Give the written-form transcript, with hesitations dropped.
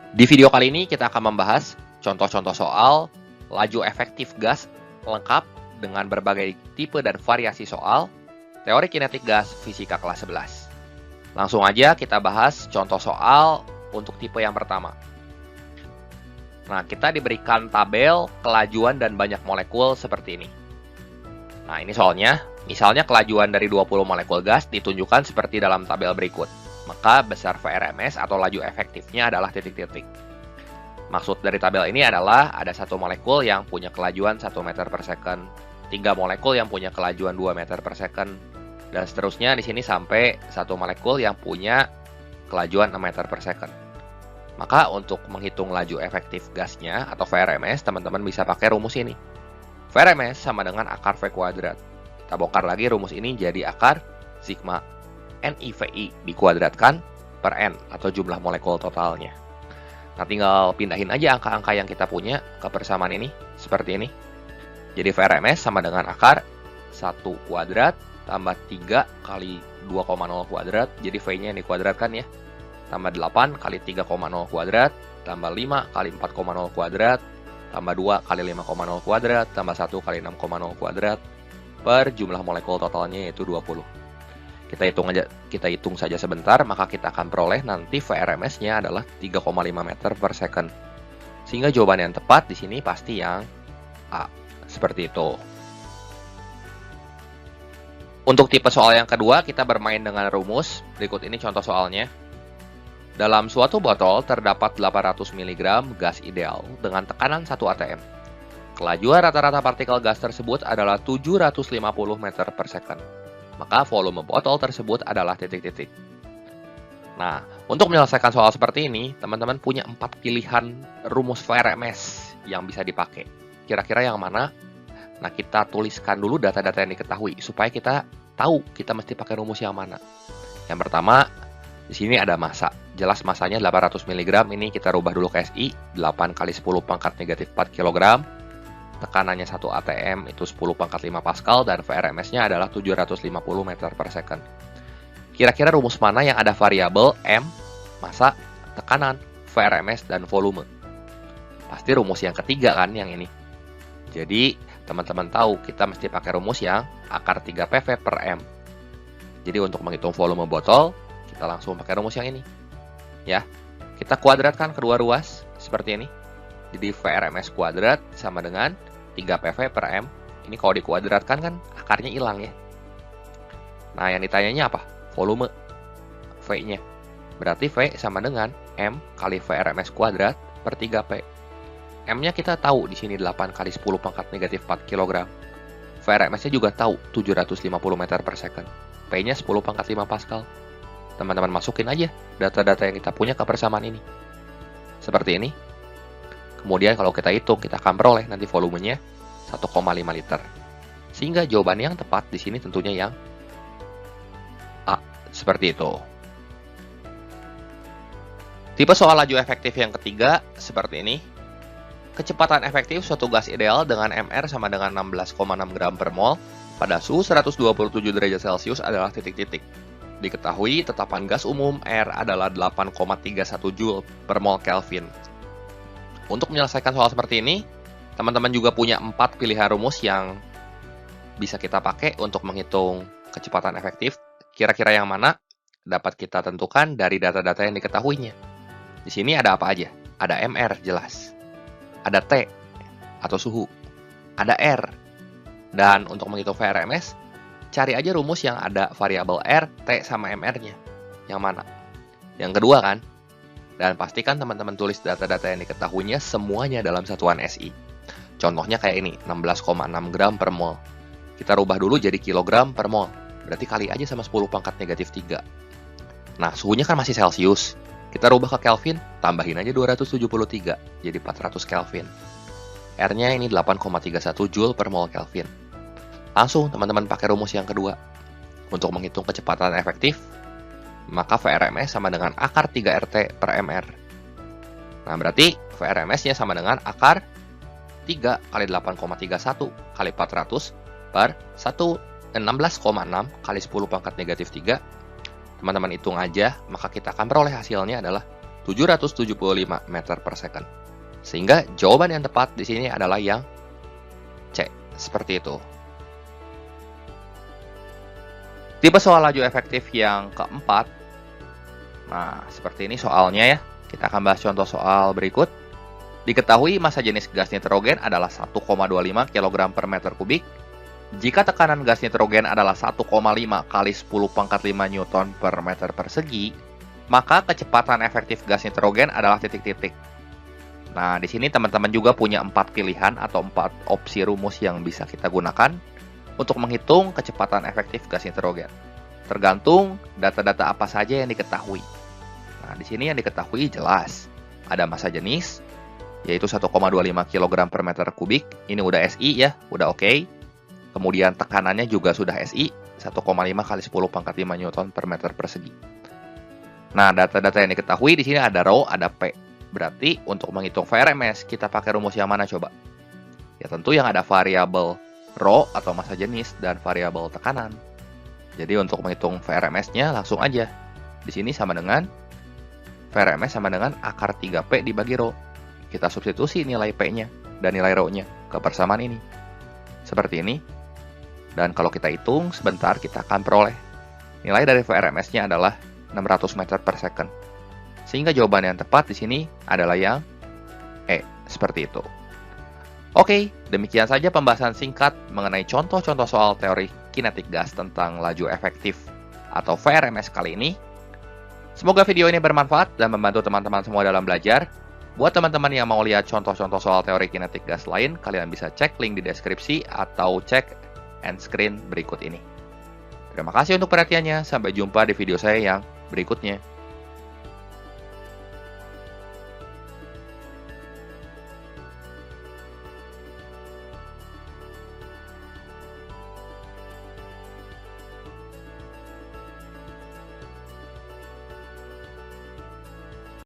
Di video kali ini kita akan membahas contoh-contoh soal laju efektif gas lengkap dengan berbagai tipe dan variasi soal teori kinetik gas fisika kelas 11. Langsung aja kita bahas contoh soal untuk tipe yang pertama. Nah, kita diberikan tabel kelajuan dan banyak molekul seperti ini. Nah, ini soalnya, misalnya kelajuan dari 20 molekul gas ditunjukkan seperti dalam tabel berikut. Maka besar VRMS atau laju efektifnya adalah titik-titik. Maksud dari tabel ini adalah ada satu molekul yang punya kelajuan 1 meter per second, 3 molekul yang punya kelajuan 2 meter per second, dan seterusnya di sini sampai satu molekul yang punya kelajuan 6 meter per second. Maka untuk menghitung laju efektif gasnya atau VRMS, teman-teman bisa pakai rumus ini. VRMS sama dengan akar V kuadrat. Kita bongkar lagi rumus ini jadi akar sigma NiVi dikuadratkan per N atau jumlah molekul totalnya. Nah, tinggal pindahin aja angka-angka yang kita punya ke persamaan ini, seperti ini. Jadi VRMS sama dengan akar 1 kuadrat tambah 3 kali 2,0 kuadrat, jadi V-nya yang dikuadratkan ya. Tambah 8 kali 3,0 kuadrat, tambah 5 kali 4,0 kuadrat, tambah 2 kali 5,0 kuadrat, tambah 1 kali 6,0 kuadrat, per jumlah molekul totalnya yaitu 20. Kita hitung saja sebentar, maka kita akan peroleh nanti VRMS-nya adalah 3,5 meter per second. Sehingga jawaban yang tepat di sini pasti yang A. Seperti itu. Untuk tipe soal yang kedua, kita bermain dengan rumus. Berikut ini contoh soalnya. Dalam suatu botol terdapat 800 mg gas ideal dengan tekanan 1 atm. Kelajuan rata-rata partikel gas tersebut adalah 750 meter per second. Maka volume botol tersebut adalah titik-titik. Nah, untuk menyelesaikan soal seperti ini, teman-teman punya 4 pilihan rumus VRMS yang bisa dipakai. Kira-kira yang mana? Nah, kita tuliskan dulu data-data yang diketahui supaya kita tahu kita mesti pakai rumus yang mana. Yang pertama, di sini ada massa. Jelas massanya 800 mg, ini kita rubah dulu ke SI, 8 kali 10 pangkat negatif 4 kg. Tekanannya 1 atm itu 10 pangkat 5 pascal dan VRMS-nya adalah 750 meter per second. Kira-kira rumus mana yang ada variabel M, massa, tekanan, VRMS, dan volume? Pasti rumus yang ketiga kan yang ini. Jadi teman-teman tahu kita mesti pakai rumus yang akar 3 PV per M. Jadi untuk menghitung volume botol, kita langsung pakai rumus yang ini. Ya, kita kuadratkan kedua ruas seperti ini. Jadi VRMS kuadrat sama dengan 3 PV per M. Ini kalau dikuadratkan kan akarnya hilang ya. Nah, yang ditanyanya apa? Volume V-nya. Berarti V sama dengan M kali VRMS kuadrat per 3P. M-nya kita tahu di sini 8 kali 10 pangkat negatif 4 kg. VRMS-nya juga tahu 750 meter per second. P-nya 10 pangkat 5 pascal. Teman-teman masukin aja data-data yang kita punya ke persamaan ini. Seperti ini. Kemudian kalau kita hitung, kita akan peroleh nanti volumenya 1,5 liter. Sehingga jawaban yang tepat di sini tentunya yang A. Seperti itu. Tipe soal laju efektif yang ketiga seperti ini. Kecepatan efektif suatu gas ideal dengan MR sama dengan 16,6 gram per mol pada suhu 127 derajat Celcius adalah titik-titik. Diketahui tetapan gas umum R adalah 8,31 Joule per mol Kelvin. Untuk menyelesaikan soal seperti ini, teman-teman juga punya 4 pilihan rumus yang bisa kita pakai untuk menghitung kecepatan efektif. Kira-kira yang mana dapat kita tentukan dari data-data yang diketahuinya. Di sini ada apa aja? Ada MR jelas. Ada T atau suhu. Ada R. Dan untuk menghitung VRMS, cari aja rumus yang ada variabel R, T, sama MR-nya. Yang mana? Yang kedua kan? Dan pastikan teman-teman tulis data-data yang diketahuinya semuanya dalam satuan SI. Contohnya kayak ini, 16,6 gram per mol. Kita rubah dulu jadi kilogram per mol. Berarti kali aja sama 10 pangkat negatif 3. Nah, suhunya kan masih Celcius. Kita rubah ke Kelvin, tambahin aja 273, jadi 400 Kelvin. R-nya ini 8,31 Joule per mol Kelvin. Langsung teman-teman pakai rumus yang kedua. Untuk menghitung kecepatan efektif, maka VRMS sama dengan akar 3RT per MR. Nah, berarti VRMS-nya sama dengan akar 3 kali 8,31 kali 400 per 16,6 kali 10 pangkat negatif 3. Teman-teman hitung aja, maka kita akan peroleh hasilnya adalah 775 meter per second. Sehingga jawaban yang tepat di sini adalah yang C, seperti itu. Tipe soal laju efektif yang keempat. Nah, seperti ini soalnya ya. Kita akan bahas contoh soal berikut. Diketahui massa jenis gas nitrogen adalah 1,25 kg per meter kubik. Jika tekanan gas nitrogen adalah 1,5 kali 10 pangkat 5 Newton per meter persegi, maka kecepatan efektif gas nitrogen adalah titik-titik. Nah, di sini teman-teman juga punya 4 pilihan atau 4 opsi rumus yang bisa kita gunakan untuk menghitung kecepatan efektif gas nitrogen. Tergantung data-data apa saja yang diketahui. Nah, di sini yang diketahui jelas. Ada massa jenis, yaitu 1,25 kg per meter kubik. Ini udah SI ya, udah oke. Kemudian tekanannya juga sudah SI, 1,5 kali 10 pangkat 5 Newton per meter persegi. Nah, data-data yang diketahui di sini ada Rho, ada P. Berarti untuk menghitung VRMS, kita pakai rumus yang mana coba? Ya tentu yang ada variabel Rho atau massa jenis dan variabel tekanan. Jadi untuk menghitung VRMS-nya langsung aja. Di sini sama dengan VRMS sama dengan akar 3P dibagi Rho. Kita substitusi nilai P-nya dan nilai Rho-nya ke persamaan ini. Seperti ini. Dan kalau kita hitung sebentar, kita akan peroleh nilai dari VRMS-nya adalah 600 meter per second. Sehingga jawaban yang tepat di sini adalah yang E, seperti itu. Oke, demikian saja pembahasan singkat mengenai contoh-contoh soal teori kinetik gas tentang laju efektif atau VRMS kali ini. Semoga video ini bermanfaat dan membantu teman-teman semua dalam belajar. Buat teman-teman yang mau lihat contoh-contoh soal teori kinetik gas lain, kalian bisa cek link di deskripsi atau cek end screen berikut ini. Terima kasih untuk perhatiannya, sampai jumpa di video saya yang berikutnya.